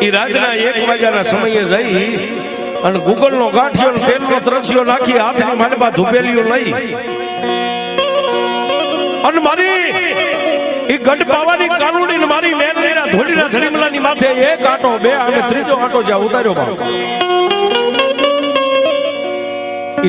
એ રાતના 1 વાગ્યાના સમયે જઈ અને ગુગલનો ગાંઠિયો ને તેલનો ત્રસ્યો નાખી હાથની માંડમાં ધૂપેલીઓ લઈ અને મારી એ ગઢ પાવાની કાનુડી ને મારી મેલડીના ધોળીના ધડીમલાની માથે 1 આંટો 2 અને ત્રીજો આંટો જ્યાં ઉતાર્યો બાપ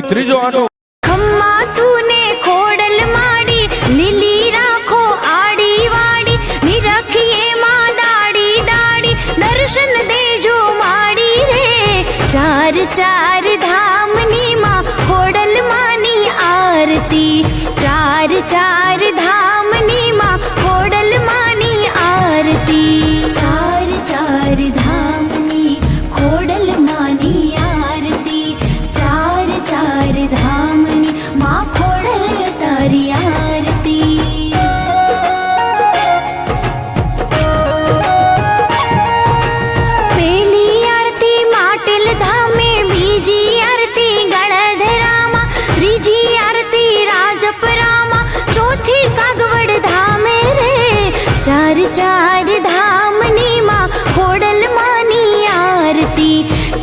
એ ત્રીજો આંટો ખમ્મા તુને ખોડલ માડી લીલી રાખો આડી વાડી નિરખીએ માં દાડી દાડી દર્શન દેજો માડી રે ચાર ચાર ધામની માં ખોડલ માની આરતી ચાર ચાર ધામની માં ખોડલ માની આરતી ચાર ચાર ધામની ખોડલ માની આરતી ચાર ચાર ધામની માં ખોડલ તારી આરતી પેલી આરતી માટેલ ધામે બીજી આરતી ગળધરામાં ત્રીજી આરતી રાજપરામાં ચોથી કાગવડ ધામે રે ચાર ચાર ધામની માં ખોડલ માની આરતી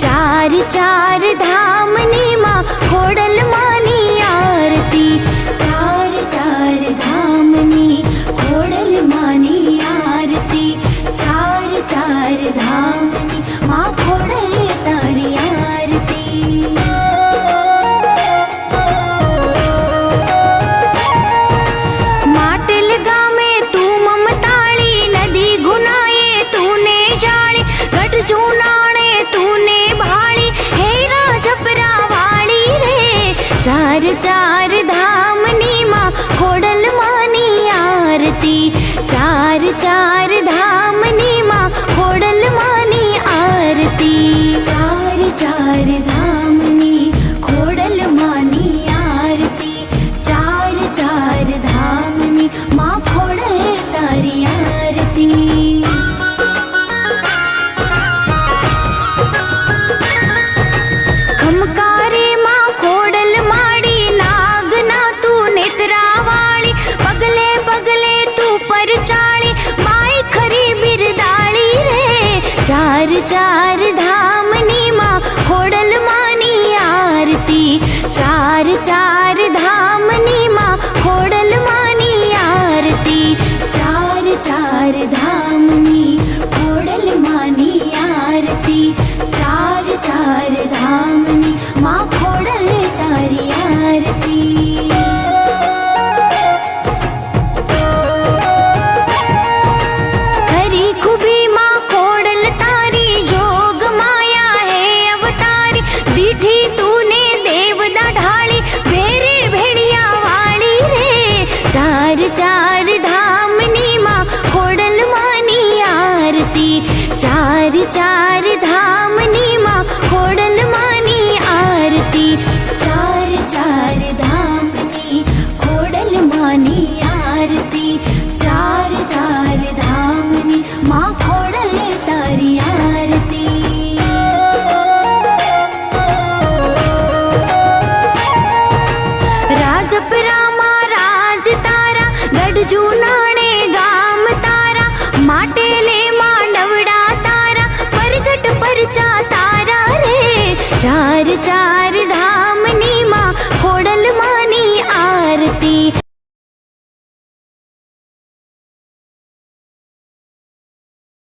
ચાર ચાર ધામની માં ખોડલ માની આરતી ચાર ચાર ધામની ખોડલ માની આરતી ચાર ચાર ધામની માં ખોડલ તારી આરતી માટેલ ગામે તું મમતાળી નદી ગુનાએ તુને જાળી ગઢ જૂનાણે તુને ભાળી હે રાજપરા વાળી રે ચાર ચાર ધામની માં ખોડલ માની આરતી ચાર ચાર ધામની માં ખોડલ માની આરતી ચાર ચાર ધામની ખોડલ માની આરતી ચાર ચાર ધામની માં ખોડલ તારી આરતી ખમકારે માં ખોડલ માડી નાગના તું નેત્રાવાળી પગલે પગલે તું પરચાળી માય ખરી બિરદાળી રે ચાર ચાર ધામની માં ખોડલ માની આરતી ચાર ચાર ધામની માં ખોડલ માની આરતી ચાર ચાર ધામની ખોડલ માની આરતી ચાર ચાર ધામની માં ખોડલ તારી આરતી ખરી ખૂબી માં ખોડલ તારી જોગ માયા હે અવતારી દીઠી તુને દેવદા ઢાળી ભેરે ભેડિયા વાળી રે ચાર ચાર ધામની માં ખોડલ માની આરતી ચાર ચાર ધામ